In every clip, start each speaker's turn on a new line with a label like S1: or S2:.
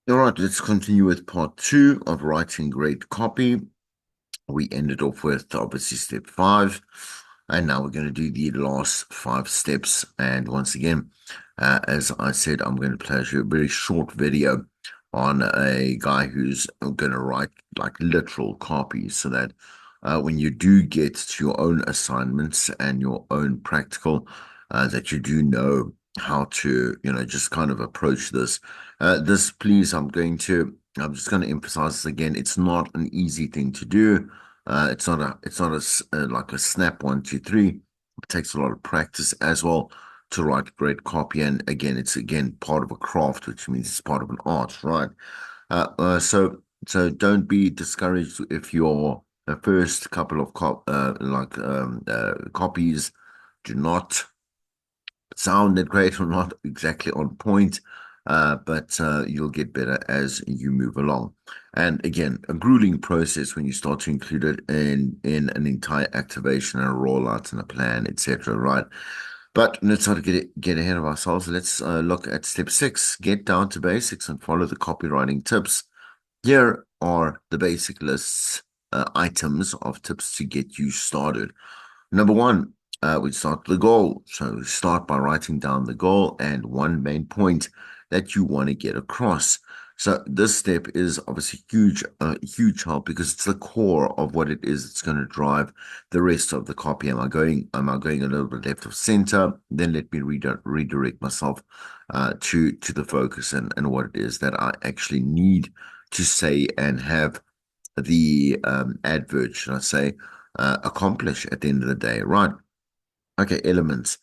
S1: All right, let's continue with part two of writing great copy. We ended off with obviously step five, and now we're going to do the last five steps. And once again, as I said, I'm going to play you a very short video on a guy who's going to write like literal copy so that when you do get to your own assignments and your own practical, that you do know how to, just kind of approach this. This, please, I'm just going to emphasize this again. It's not an easy thing to do. It's not like a snap one, two, three. It takes a lot of practice as well to write great copy. And again, it's again part of a craft, which means it's part of an art, right? So don't be discouraged if your first couple of copies do not sounded great or not exactly on point, but you'll get better as you move along. And again, a grueling process when you start to include it in an entire activation and a rollout and a plan, etc. Right? But let's not get ahead of ourselves. Let's look at step six: get down to basics and follow the copywriting tips. Here are the basic lists, items of tips to get you started. Number one, we start with the goal. So we start by writing down the goal and one main point that you want to get across. So this step is obviously huge, huge help because it's the core of what it is that's going to drive the rest of the copy. Am I going a little bit left of center? Then let me redirect myself to the focus and what it is that I actually need to say and have the advert, should I say, accomplish at the end of the day, right? Okay, elements.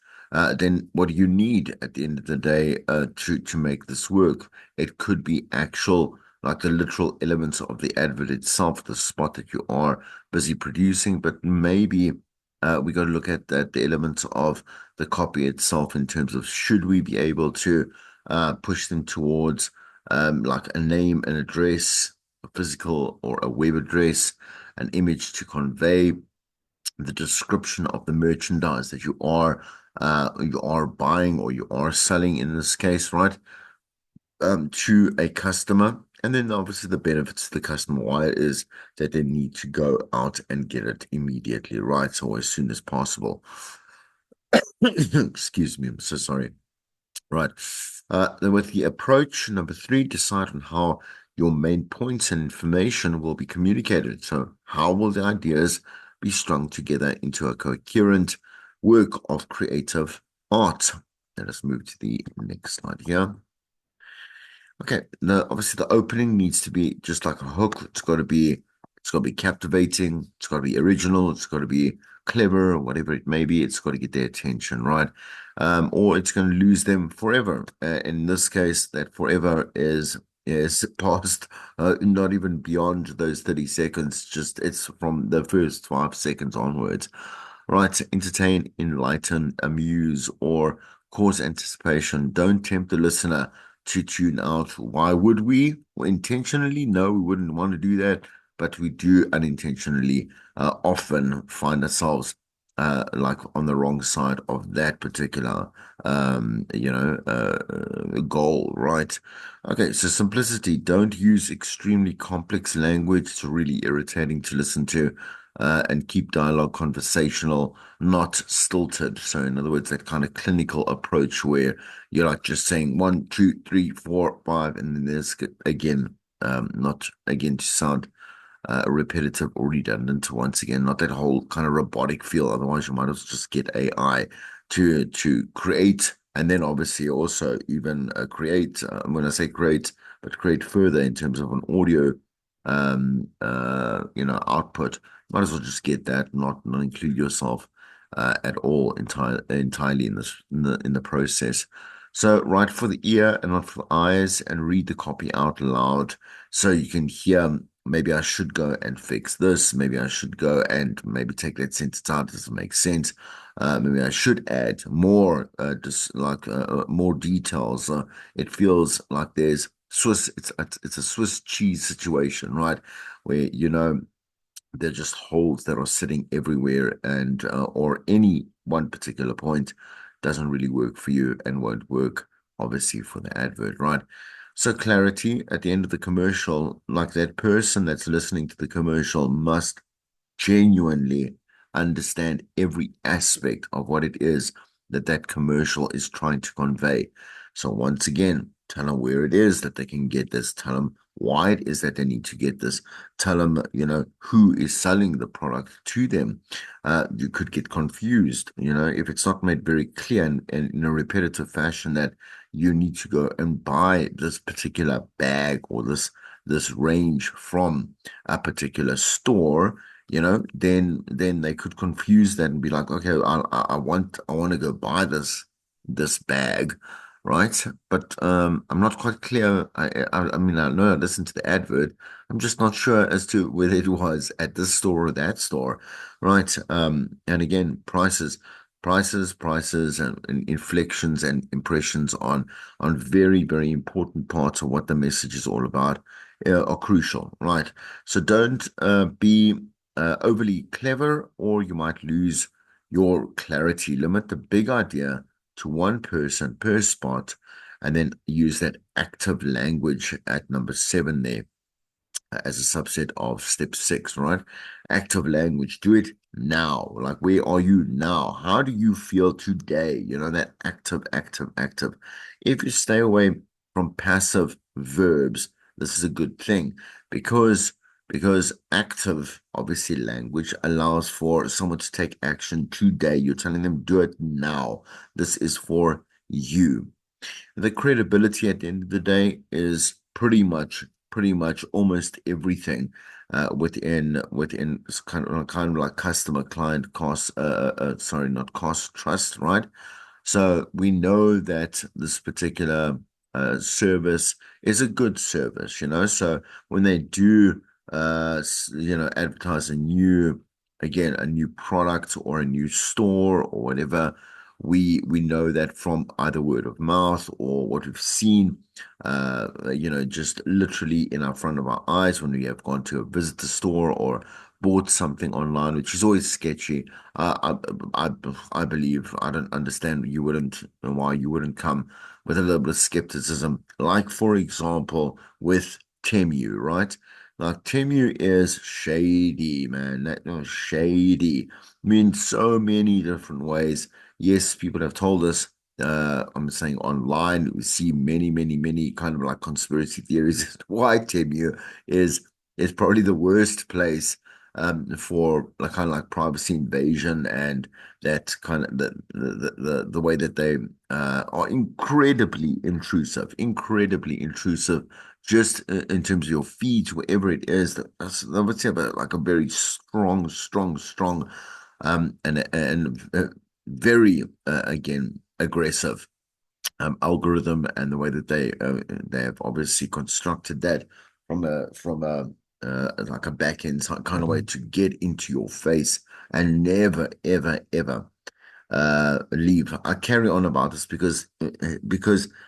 S1: Then what do you need at the end of the day to make this work? It could be actual, like the literal elements of the advert itself, the spot that you are busy producing, but maybe we got to look at that the elements of the copy itself in terms of should we be able to push them towards like a name, an address, a physical or a web address, an image to convey the description of the merchandise that you are buying or you are selling in this case, right? To a customer. And then obviously the benefits to the customer, why it is that they need to go out and get it immediately, right? So as soon as possible. Excuse me, I'm so sorry. Right. Then with the approach, number three, decide on how your main points and information will be communicated. So, how will the ideas be strung together into a coherent work of creative art? Let us move to the next slide here. Okay, now obviously the opening needs to be just like a hook. It's got to be captivating. It's got to be original. It's got to be clever, or whatever it may be. It's got to get their attention, right? Or it's going to lose them forever. In this case, that forever is past, not even beyond those 30 seconds. Just it's from the first 5 seconds onwards, right? Entertain, enlighten, amuse, or cause anticipation. Don't tempt the listener to tune out. Why would we? Well, intentionally? No, we wouldn't want to do that, but we do unintentionally often find ourselves like on the wrong side of that particular goal, right? Okay, so simplicity. Don't use extremely complex language to really irritating to listen to. And keep dialogue conversational, not stilted. So, in other words, that kind of clinical approach where you're like just saying one, two, three, four, five, and then there's again, not again to sound repetitive or redundant. Once again, not that whole kind of robotic feel. Otherwise, you might as well just get AI to create, and then obviously also even create. When I say create, but create further in terms of an audio, output. Might as well just get that, not include yourself at all entirely in the process. So write for the ear and not for the eyes, and read the copy out loud so you can hear. Maybe I should go and fix this. Maybe I should go and maybe take that sentence out. Does it make sense? Maybe I should add more, just like more details. It feels like there's Swiss. It's a Swiss cheese situation, right? Where they're just holes that are sitting everywhere, and or any one particular point doesn't really work for you and won't work obviously for the advert, right? So clarity at the end of the commercial, like that person that's listening to the commercial must genuinely understand every aspect of what it is that that commercial is trying to convey. So once again, tell them where it is that they can get this. Tell them why it is that they need to get this. Tell them, who is selling the product to them. You could get confused, if it's not made very clear and in a repetitive fashion that you need to go and buy this particular bag or this range from a particular store, then they could confuse that and be like, okay, I want to go buy this bag, right? But I'm not quite clear. I mean, I know I listened to the advert. I'm just not sure as to whether it was at this store or that store, right? And again, prices, and inflections and impressions on very, very important parts of what the message is all about are crucial, right? So don't be overly clever, or you might lose your clarity. Limit the big idea to one person per spot, and then use that active language at number 7 there as a subset of step 6, right? Active language. Do it now. Like, where are you now? How do you feel today? That active, active, active. If you stay away from passive verbs, this is a good thing because active, obviously, language allows for someone to take action today. You're telling them, do it now. This is for you. The credibility at the end of the day is pretty much almost everything within kind of like customer client cost, sorry, not cost, trust, right? So we know that this particular service is a good service, so when they do advertise a new product or a new store or whatever, we know that from either word of mouth or what we've seen, just literally in our front of our eyes when we have gone to a visitor store or bought something online, which is always sketchy. I believe, I don't understand why you wouldn't come with a little bit of skepticism. Like, for example, with Temu, right? Like, Temu is shady, man. That no shady. I mean, so many different ways. Yes, people have told us. I'm saying online, we see many, many, many kind of like conspiracy theories as to why Temu is is probably the worst place for like kind of like privacy invasion, and that kind of the way that they are incredibly intrusive, just in terms of your feeds, wherever it is. I would say about like a very strong, strong, strong, and very again aggressive algorithm, and the way that they have obviously constructed that from a like a back end kind of way to get into your face and never ever ever leave. I carry on about this because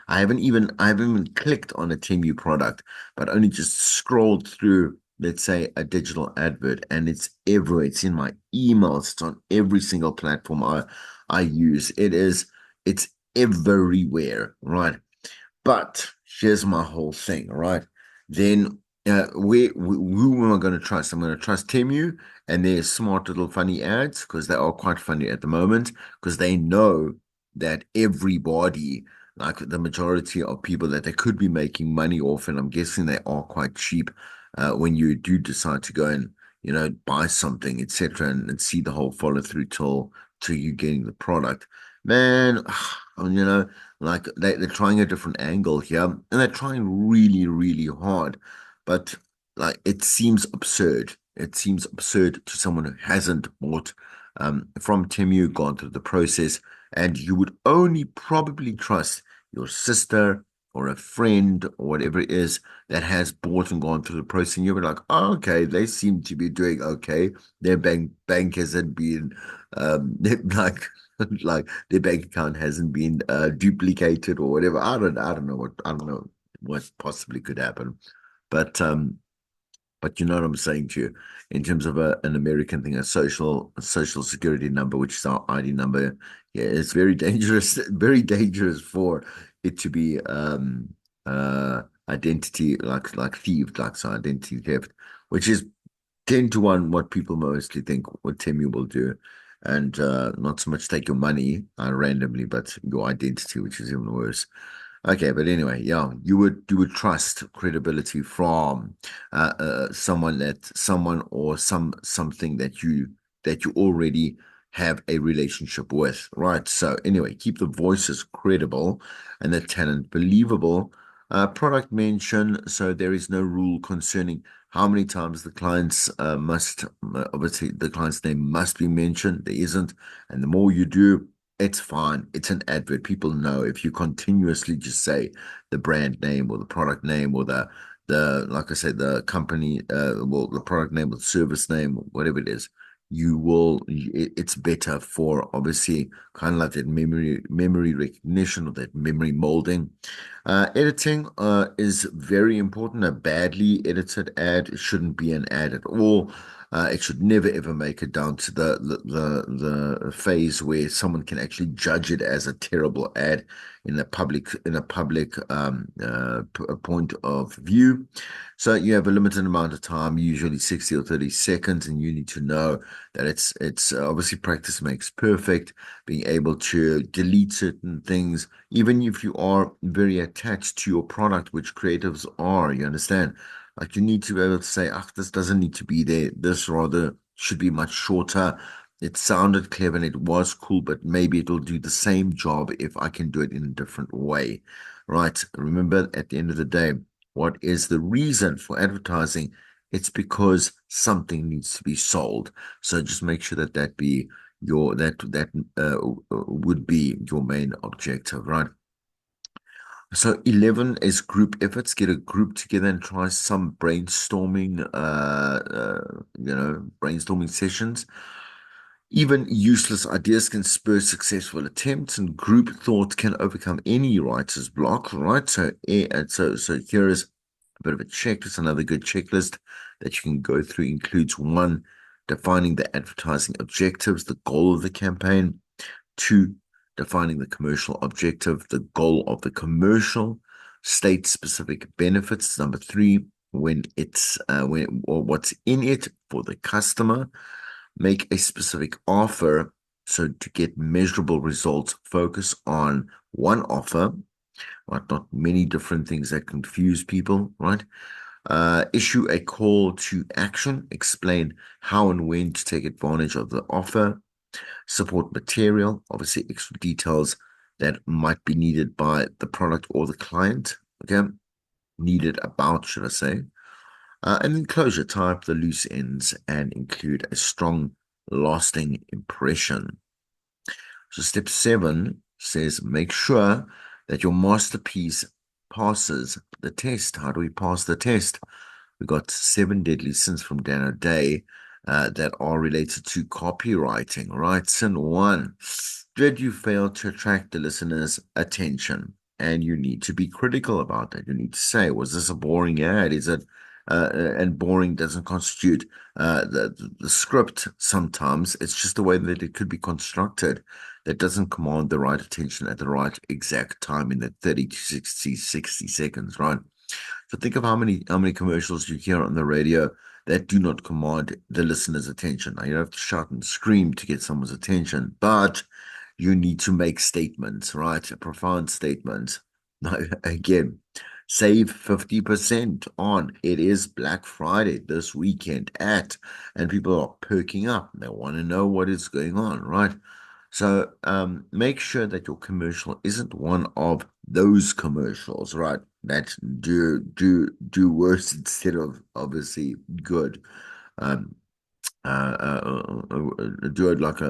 S1: I haven't even clicked on a Temu product, but only just scrolled through, let's say, a digital advert, and it's everywhere. It's in my emails. It's on every single platform I use. It's everywhere, right? But here's my whole thing, right? Then who am I going to trust? I'm going to trust Temu and their smart little funny ads, because they are quite funny at the moment, because they know that everybody, like the majority of people that they could be making money off, and I'm guessing they are quite cheap when you do decide to go and buy something, etc., and see the whole follow through till you getting the product. Man, like they're trying a different angle here, and they're trying really, really hard. But like, it seems absurd. It seems absurd to someone who hasn't bought from Temu, gone through the process, and you would only probably trust your sister or a friend or whatever it is that has bought and gone through the process, and you'll be like, oh, okay, they seem to be doing okay. Their bank hasn't been like like their bank account hasn't been duplicated or whatever. I don't know what possibly could happen, but you know what I'm saying to you in terms of an American thing, a social security number, which is our ID number. Yeah, it's very dangerous, very dangerous for it to be identity, like thieved, like so identity theft, which is 10 to 1 what people mostly think what Timmy will do. And not so much take your money randomly, but your identity, which is even worse. Okay, but anyway, yeah, you would trust credibility from someone or something that you already have a relationship with, right? So anyway, keep the voices credible and the talent believable. Product mention, so there is no rule concerning how many times the clients must obviously the client's name must be mentioned. There isn't, and the more you do, it's fine. It's an advert. People know if you continuously just say the brand name or the product name or the like I said, the company well, the product name or the service name, whatever it is, it's better for obviously kind of like that memory recognition or that memory molding. Editing is very important. A badly edited ad shouldn't be an ad at all. It should never ever make it down to the phase where someone can actually judge it as a terrible ad in a public point of view. So you have a limited amount of time, usually 60 or 30 seconds, and you need to know that it's obviously practice makes perfect. Being able to delete certain things, even if you are very attached to your product, which creatives are, you understand? Like you need to be able to say, ah, this doesn't need to be there. This rather should be much shorter. It sounded clever and it was cool, but maybe it'll do the same job if I can do it in a different way. Right? Remember, at the end of the day, what is the reason for advertising? It's because something needs to be sold. So just make sure that that be your that would be your main objective, right? So 11 is group efforts. Get a group together and try some brainstorming sessions. Even useless ideas can spur successful attempts, and group thought can overcome any writer's block, right? So here is a bit of a checklist. Another good checklist that you can go through includes one, defining the advertising objectives, the goal of the campaign. Two, defining the commercial objective, the goal of the commercial, state specific benefits. Number three, when or what's in it for the customer, make a specific offer. So to get measurable results, focus on one offer, right? Not many different things that confuse people, right? Issue a call to action, explain how and when to take advantage of the offer, support material, obviously extra details that might be needed by the product or the client. Okay, needed about, should I say? And then closure, tie up the loose ends and include a strong, lasting impression. So step 7 says make sure that your masterpiece passes the test. How do we pass the test? We got 7 deadly sins from Dan O'Day that are related to copywriting, right? Sin 1, did you fail to attract the listener's attention? And you need to be critical about that. You need to say, was this a boring ad? Is it and boring doesn't constitute the script sometimes. It's just the way that it could be constructed that doesn't command the right attention at the right exact time in the 30 to 60 seconds, right? So think of how many commercials you hear on the radio that do not command the listener's attention. Now you don't have to shout and scream to get someone's attention, but you need to make statements, right? A profound statement. Now, again, save 50% on it is Black Friday this weekend and people are perking up. They want to know what is going on, right? So make sure that your commercial isn't one of those commercials, right? That do worse instead of obviously good. Um, do it like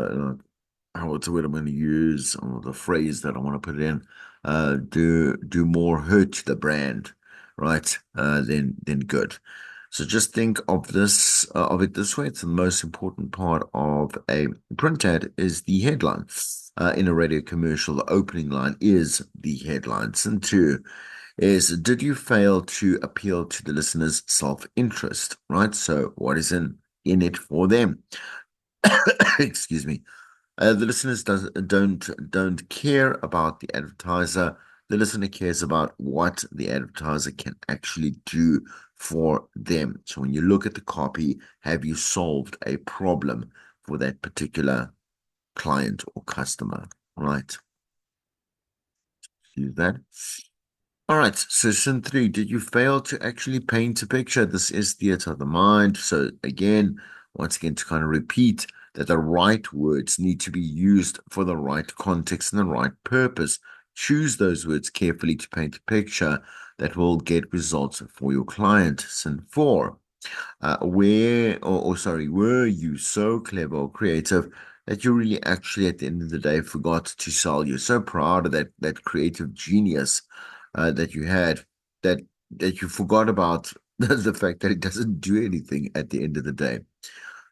S1: what's the word I'm going to use or the phrase that I want to put in? Do more hurt to the brand, right? Than good. So just think of it this way. It's the most important part of a print ad is the headline. In a radio commercial, the opening line is the headlines. And two is, did you fail to appeal to the listener's self-interest, right? So what is in it for them? Excuse me. The listeners don't care about the advertiser. The listener cares about what the advertiser can actually do for them. So when you look at the copy, have you solved a problem for that particular client or customer? Right. Use that. All right, so sin three, did you fail to actually paint a picture? This is theater of the mind. So again, once again, to kind of repeat that the right words need to be used for the right context and the right purpose. Choose those words carefully to paint a picture that will get results for your client. Sin four, were you so clever or creative that you really actually at the end of the day forgot to sell? You're so proud of that creative genius that you had that that you forgot about the fact that it doesn't do anything at the end of the day.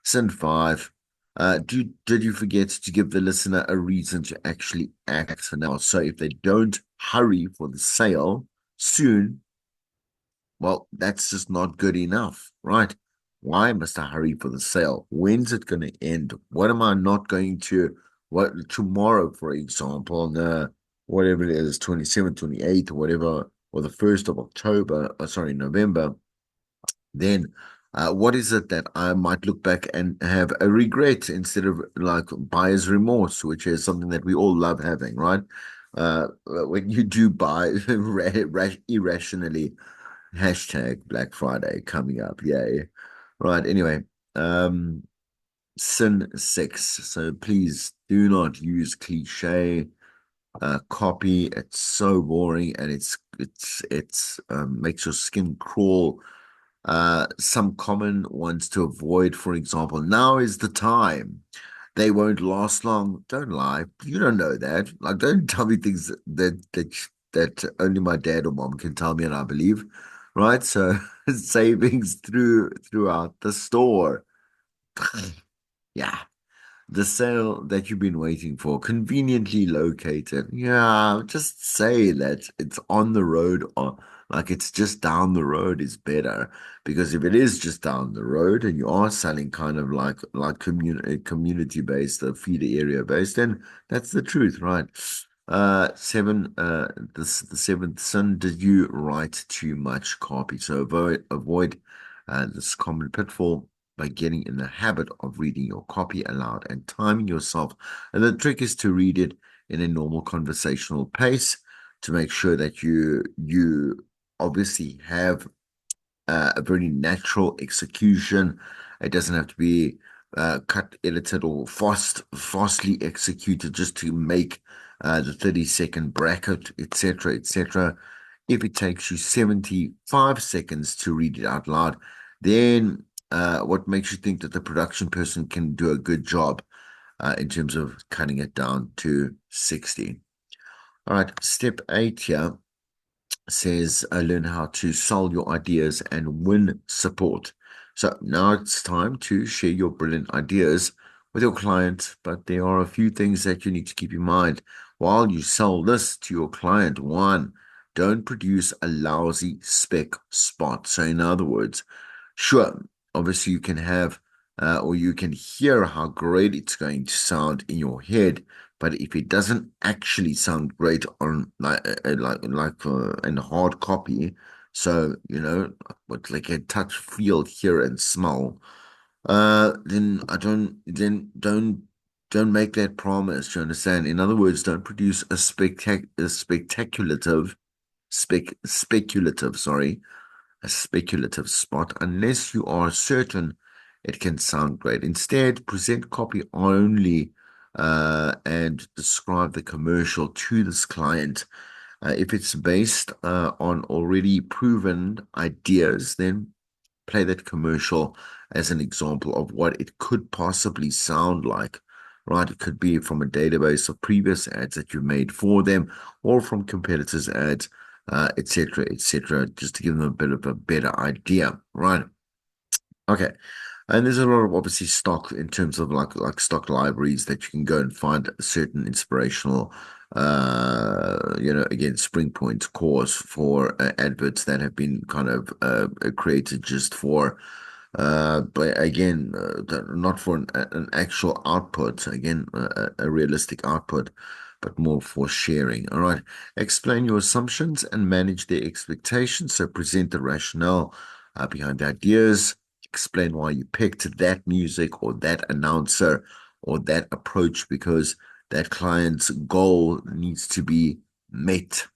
S1: Sin five. Did you forget to give the listener a reason to actually act now? So if they don't hurry for the sale soon, well, that's just not good enough, right? Why must I hurry for the sale? When's it going to end? What am I not going to, what tomorrow, for example, on whatever it is, 27th, 28th, or whatever, or the 1st of October, sorry, November, then what is it that I might look back and have a regret instead of like buyer's remorse, which is something that we all love having, right? When you do buy irrationally, hashtag Black Friday coming up. Yay. Right. Anyway, um, sin six. So please do not use cliche copy. It's so boring and it's makes your skin crawl. Some common ones to avoid, for example, now is the time. They won't last long. Don't lie. You don't know that. Like, don't tell me things that only my dad or mom can tell me and I believe. Right? So savings throughout the store. Yeah. The sale that you've been waiting for, conveniently located. Yeah, just say that it's on the road or like it's just down the road is better. Because if it is just down the road and you are selling kind of like community based or feeder area based, then that's the truth, right? Seven, the seventh sin, did you write too much copy? So avoid this common pitfall by getting in the habit of reading your copy aloud and timing yourself. And the trick is to read it in a normal conversational pace to make sure that you obviously have a very natural execution. It doesn't have to be cut, edited, or fastly executed just to make the 30-second bracket, etc., etc. If it takes you 75 seconds to read it out loud, then what makes you think that the production person can do a good job in terms of cutting it down to 60? All right, step 8 here says learn how to sell your ideas and win support. So now it's time to share your brilliant ideas with your client, but there are a few things that you need to keep in mind while you sell this to your client. One, don't produce a lousy spec spot. So in other words, sure, obviously you can have or you can hear how great it's going to sound in your head, but if it doesn't actually sound great on in hard copy, so you know, what like a touch, feel, hear, and smell, then I don't then don't make that promise. You understand? In other words, don't produce a speculative, sorry, a speculative spot unless you are certain it can sound great. Instead, present copy only and describe the commercial to this client. If it's based on already proven ideas, then play that commercial as an example of what it could possibly sound like, right? It could be from a database of previous ads that you made for them or from competitors' ads, etc., just to give them a bit of a better idea, right? Okay. And there's a lot of obviously stock in terms of like stock libraries that you can go and find certain inspirational again spring points cores for adverts that have been kind of created just for but again not for an actual output, again a realistic output, but more for sharing. All right. Explain your assumptions and manage their expectations. So present the rationale behind the ideas. Explain why you picked that music or that announcer or that approach because that client's goal needs to be met.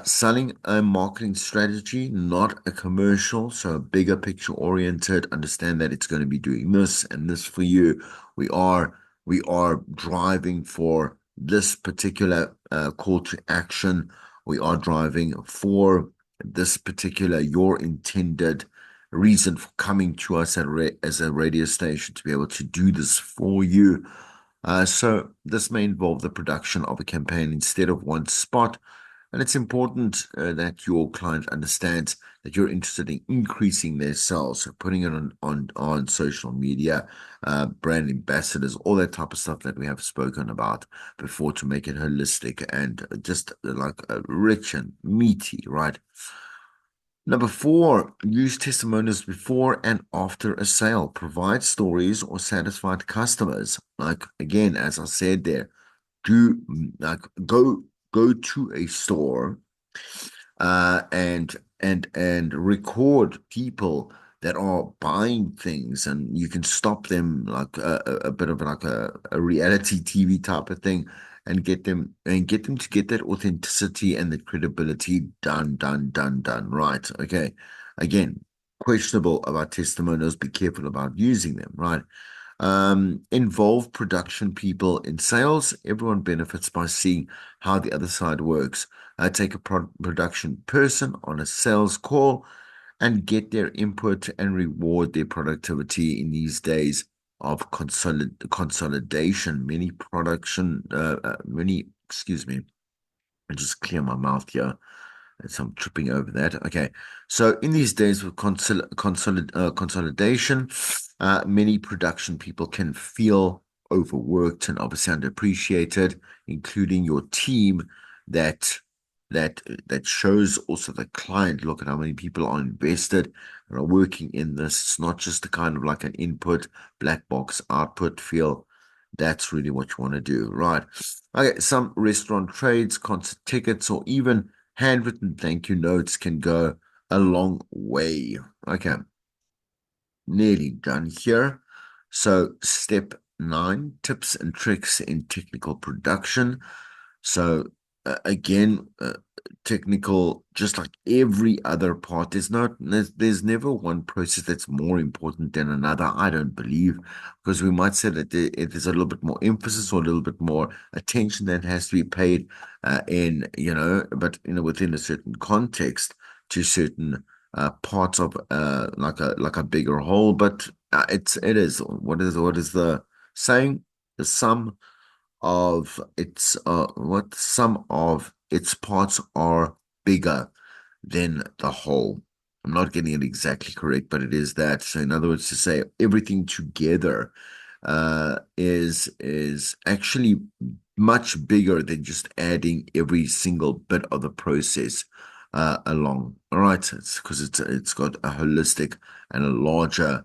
S1: Selling a marketing strategy, not a commercial, so bigger picture oriented. Understand that it's going to be doing this and this for you. We are we are driving for this particular call to action. We are driving for this particular your intended reason for coming to us as a radio station to be able to do this for you. So this may involve the production of a campaign instead of one spot. And it's important that your client understands that you're interested in increasing their sales, so putting it on social media, brand ambassadors, all that type of stuff that we have spoken about before to make it holistic and just like rich and meaty, right? Number four, use testimonials before and after a sale. Provide stories or satisfied customers. Like again, as I said there, do like go to a store and record people that are buying things, and you can stop them like a bit of like a reality TV type of thing, and get them to get that authenticity and the credibility done right. Okay, again, questionable about testimonials. Be careful about using them, right? Involve production people in sales. Everyone benefits by seeing how the other side works. Take a production person on a sales call and get their input and reward their productivity in these days of consolidation. Excuse me, I just clear my mouth here. So I'm tripping over that. Okay. So in these days of consolidation, many production people can feel overworked and obviously underappreciated, including your team that that shows also the client, look at how many people are invested and are working in this. It's not just a kind of like an input, black box output feel. That's really what you want to do, right? Okay, some restaurant trades, concert tickets, or even handwritten thank you notes can go a long way. Okay, nearly done here. So, step nine, tips and tricks in technical production. So, again, technical, just like every other part, there's never one process that's more important than another. I don't believe, because we might say that there's a little bit more emphasis or a little bit more attention that has to be paid but within a certain context to certain parts of like a bigger whole. But it is what is the saying? The sum of some of its parts are bigger than the whole. I'm not getting it exactly correct, but it is that. So in other words, to say everything together is actually much bigger than just adding every single bit of the process along. All right, it's because it's got a holistic and a larger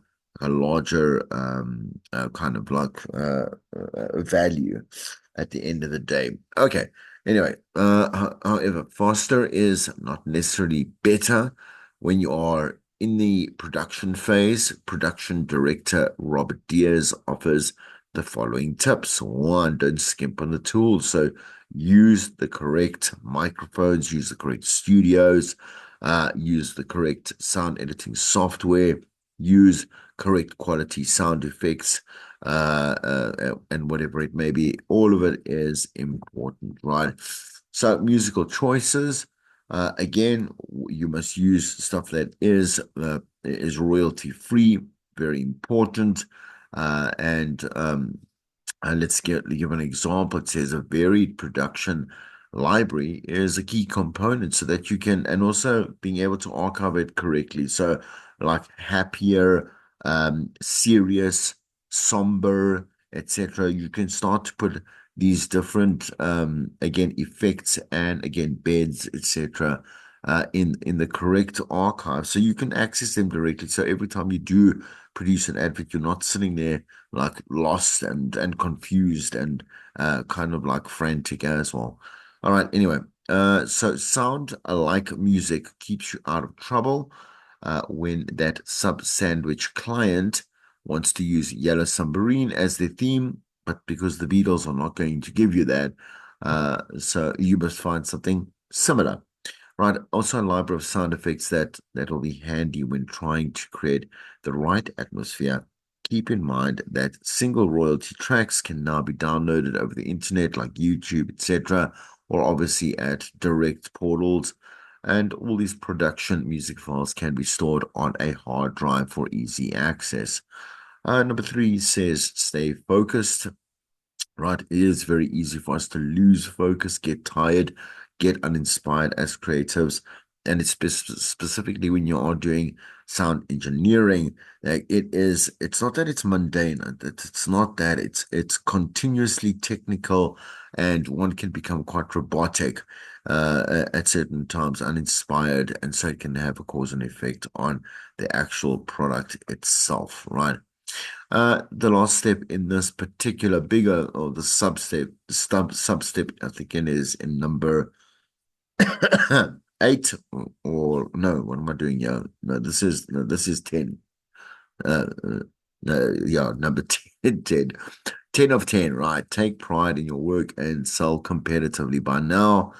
S1: kind of like value at the end of the day. Okay. Anyway, however, faster is not necessarily better when you are in the production phase. Production director Robert Diaz offers the following tips. One, don't skimp on the tools. So use the correct microphones, use the correct studios, use the correct sound editing software, use correct quality sound effects, and whatever it may be. All of it is important, right? So musical choices. Again, you must use stuff that is royalty free. Very important. And let's give an example. It says a varied production library is a key component so that you can, and also being able to archive it correctly. So, like happier, serious, somber, etc. You can start to put these different, again, effects and again, beds, etc. in the correct archive, so you can access them directly. So every time you do produce an advert, you're not sitting there like lost and confused and kind of like frantic as well. All right. Anyway, so sound like music keeps you out of trouble when that sub sandwich client wants to use Yellow Submarine as their theme, but because the Beatles are not going to give you that, so you must find something similar. Right. Also, a library of sound effects that will be handy when trying to create the right atmosphere. Keep in mind that single royalty tracks can now be downloaded over the internet, like YouTube, etc., or obviously at direct portals. And all these production music files can be stored on a hard drive for easy access. Number three says stay focused. Right, it is very easy for us to lose focus, get tired, get uninspired as creatives, and it's specifically when you are doing sound engineering. Like it's not that it's mundane. It's not that it's continuously technical, and one can become quite robotic at certain times, uninspired, and so it can have a cause and effect on the actual product itself. Right. The last step in this particular bigger or the sub step, I think it is in number eight or no, what am I doing here? No, this is 10. Uh, uh, no, yeah, number 10, 10. 10 of 10, right? Take pride in your work and sell competitively. By now,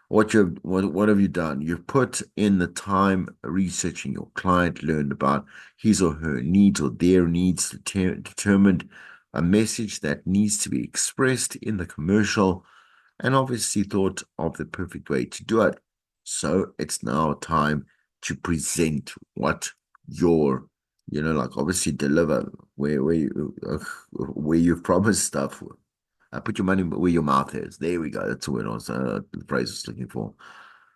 S1: what have you done? You've put in the time researching your client, learned about his or her needs or their needs, determined a message that needs to be expressed in the commercial, and obviously thought of the perfect way to do it. So it's now time to present what your, like obviously deliver where you've promised stuff. Put your money where your mouth is. There we go. That's the word I was, the phrase I was looking for.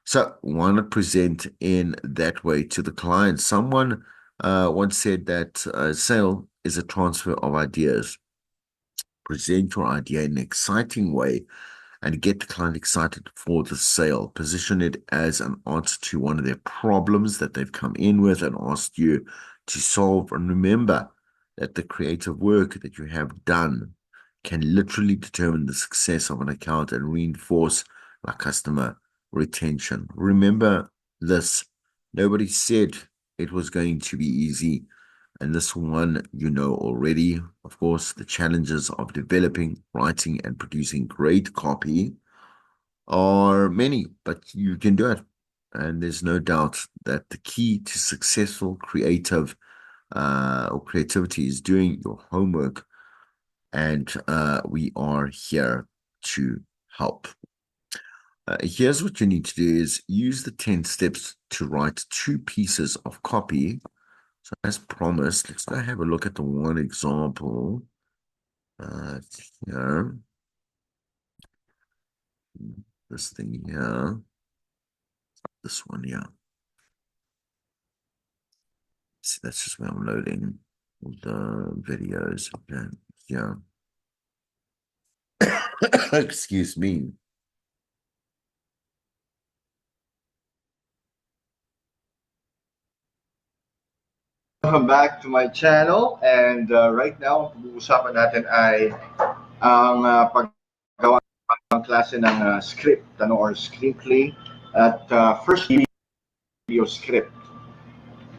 S1: So why not present in that way to the client? Someone once said that sale is a transfer of ideas. Present your idea in an exciting way and get the client excited for the sale. Position it as an answer to one of their problems that they've come in with and asked you to solve. And remember that the creative work that you have done can literally determine the success of an account and reinforce our customer retention. Remember this. Nobody said it was going to be easy. And this one you know already. Of course, the challenges of developing, writing, and producing great copy are many, but you can do it. And there's no doubt that the key to successful creative or creativity is doing your homework. And we are here to help. Here's what you need to do is use the 10 steps to write 2 pieces of copy. So as promised, let's go have a look at the one example here. This thing here. This one here. See, that's just where I'm loading the videos. Okay. Yeah. Excuse me.
S2: Welcome back to my channel, and right now ang pag-uusapan natin ay ang paggawa ng klase ng script or screenplay at first radio script.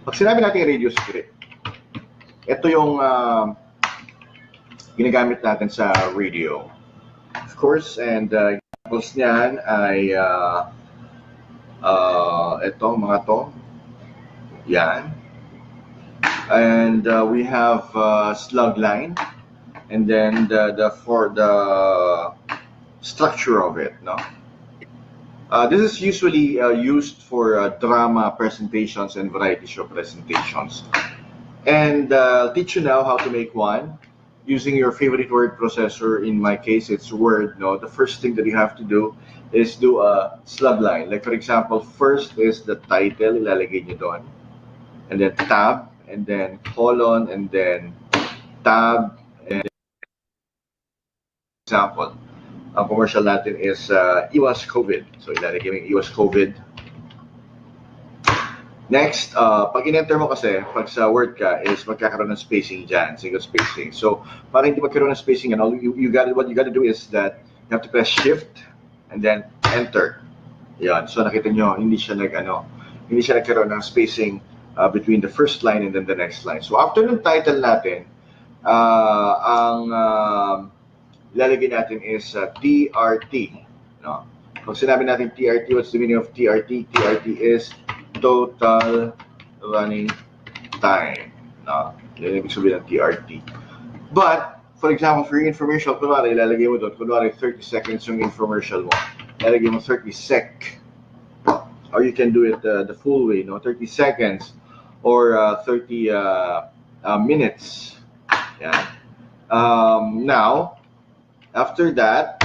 S2: Pag sinabi natin radio script, ito yung ginagamit natin sa radio. Of course, and examples niyan ay ito, mga to. Yan. And we have slug line, and then for the structure of it, no. This is usually used for drama presentations and variety show presentations. And I'll teach you now how to make one using your favorite word processor. In my case, it's Word. No, the first thing that you have to do is do a slug line. Like for example, first is the title, ilalagay nyo doon, and then tab, and then colon, and then tab, and example. Ang commercial natin is iwas COVID. So ilalagay mo yung iwas COVID. Next, pag in-enter mo kasi, pag sa Word ka, is magkakaroon ng spacing dyan, single spacing. So, para hindi magkaroon ng spacing, and all what you gotta do is that you have to press Shift and then Enter. Yan. So, nakita nyo, hindi siya nagkaroon ng spacing between the first line and then the next line. So, after ng title natin, ang ilalagay natin is TRT. No? Pag sinabi natin TRT, what's the meaning of TRT? TRT is total running time. No? Yan ibig sabihin ng TRT. But, for example, for your infomercial, kunwari, ilalagay mo doon, kunwari 30 seconds yung infomercial mo. Ilalagay mo 30 sec. Or you can do it the full way, no? 30 seconds or 30 minutes. Yeah. Now, after that,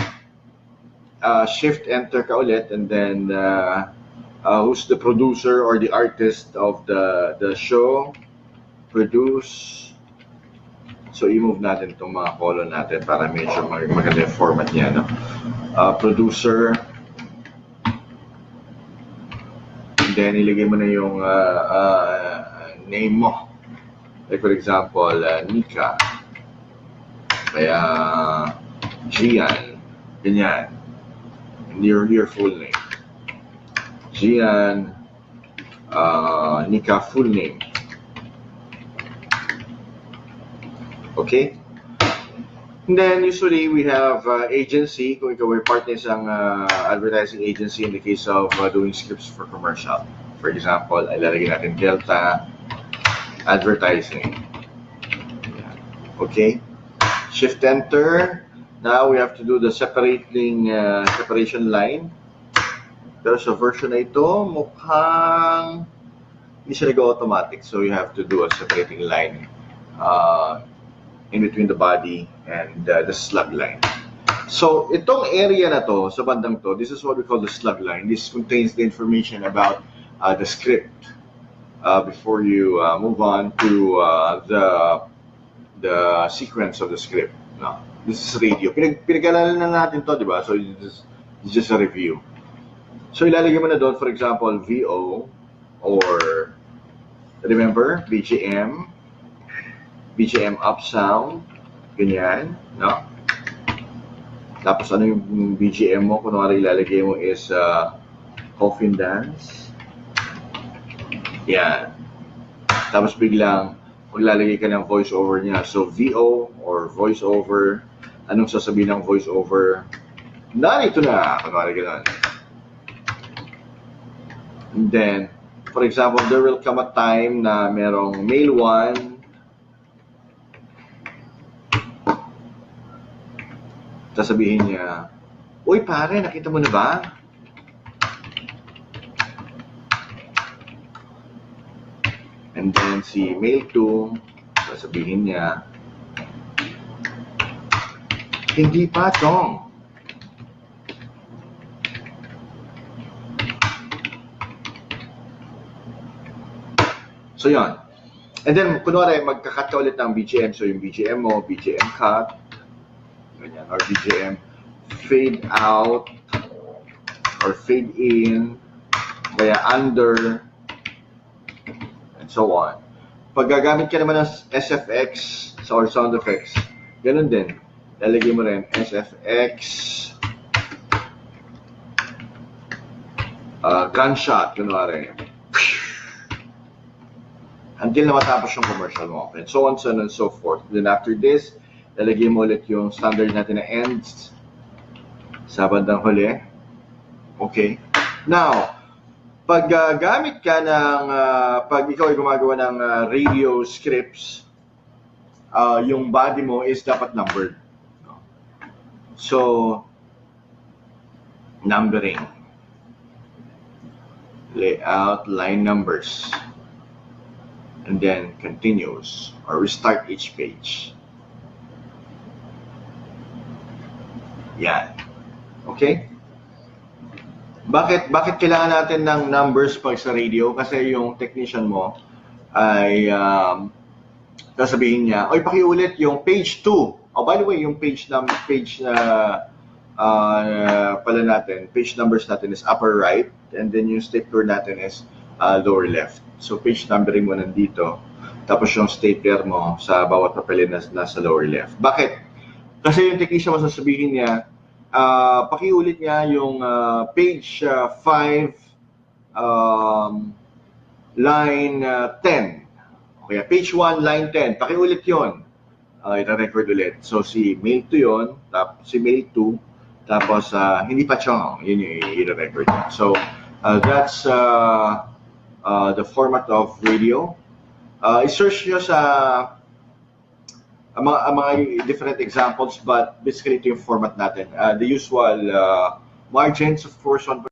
S2: Shift Enter ka ulit, and then who's the producer or the artist of the show? Produce. So, i-move natin itong mga column natin para medyo maganda yung format niya, no? Producer. And then, ilagay mo na yung name mo. Like, for example, Nika. Kaya, Gian. Ganyan. And your full name. Gian. Nika full name. Okay? And then, usually, we have agency. Kung ikaw ay part ng isang advertising agency in the case of doing scripts for commercial. For example, ilalagay natin Delta Advertising. Okay? Shift Enter. Now, we have to do the separation line. Pero sa version na ito, mukhang hindi siya nag-automatic. So, you have to do a separating line in between the body and the slug line. So, itong area na to, sa bandang to, this is what we call the slug line. This contains the information about the script before you move on to the sequence of the script. No, this is radio. Pinag-alalan na natin to, di ba? So, it's just a review. So, ilalagay mo na doon, for example, VO or, remember, BGM up sound, ganyan, no? Tapos ano yung BGM mo, kunwari ilalagay mo is coffin dance. Yan. Tapos biglang maglalagay ka ng voiceover niya. So VO or voiceover, anong sasabihin ng voiceover? Narito na, kunwari gano'n. And then, for example, there will come a time na merong male 1, sasabihin niya, uy pare, nakita mo na ba? And then si male 2, sasabihin niya, hindi pa, Chong. So yun. And then, kunwari, magkakat ka ulit ng BGM. So yung BGM mo, BGM cut, ganyan, or BGM fade out or fade in, kaya under, and so on. Pag gagamit ka naman ng SFX or sound effects, ganun din. Lalagay mo rin SFX gunshot, kunwari. Until na matapos yung commercial mo. And so on, so on, and so forth. Then after this, lalagay mo ulit yung standard natin na ends sa bandang huli. Okay. Now, pag gamit ka ng, pag ikaw ay gumagawa ng radio scripts, yung body mo is dapat numbered. So, numbering. Layout, line numbers. And then continues or restart each page. Yan. Okay? Bakit kailangan natin ng numbers pag sa radio? Kasi yung technician mo ay sasabihin niya, oy, pakiulit yung page 2. Oh, by the way, yung page na pala natin, page numbers natin is upper right, and then yung stapler natin is lower left. So page numbering mo nandito, tapos yung stapler mo sa bawat papelin na nasa lower left. Bakit? Kasi yung technician mo sasabihin niya, pakiulit niya yung page 5, um, line 10. Okay, page 1, line 10. Pakiulit yon. Ita-record ulit. So si mail to yon, tapos si mail to, tapos hindi pa chong, yun yung i-record. So that's the format of radio. I-search nyo sa mga different examples, but basically ito yung format natin. The usual margins, of course, on.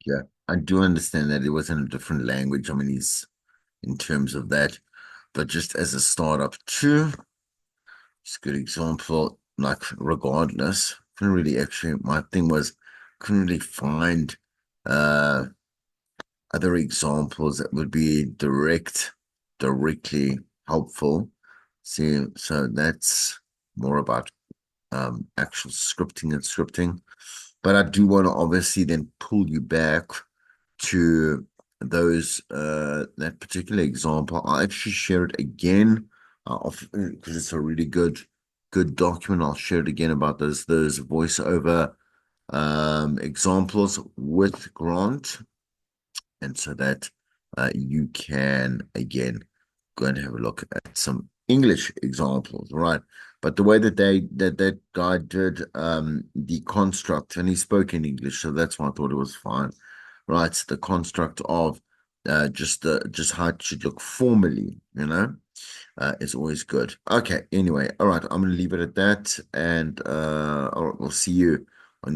S1: Yeah, I do understand that it was in a different language. I mean, he's in terms of that, but just as a startup too, it's a good example. Like, regardless, couldn't really actually. My thing was couldn't really find uh other examples that would be directly helpful. See, so that's more about actual scripting. But I do want to obviously then pull you back to those that particular example. I'll actually share it again because it's a really good document. I'll share it again about those voiceover examples with Grant, and so that you can again go and have a look at some English examples, right? But the way that that guy did the construct, and he spoke in English, so that's why I thought it was fine, right? The construct of just how it should look formally, is always good. Okay, anyway, all right, I'm gonna leave it at that, and all right, we'll see you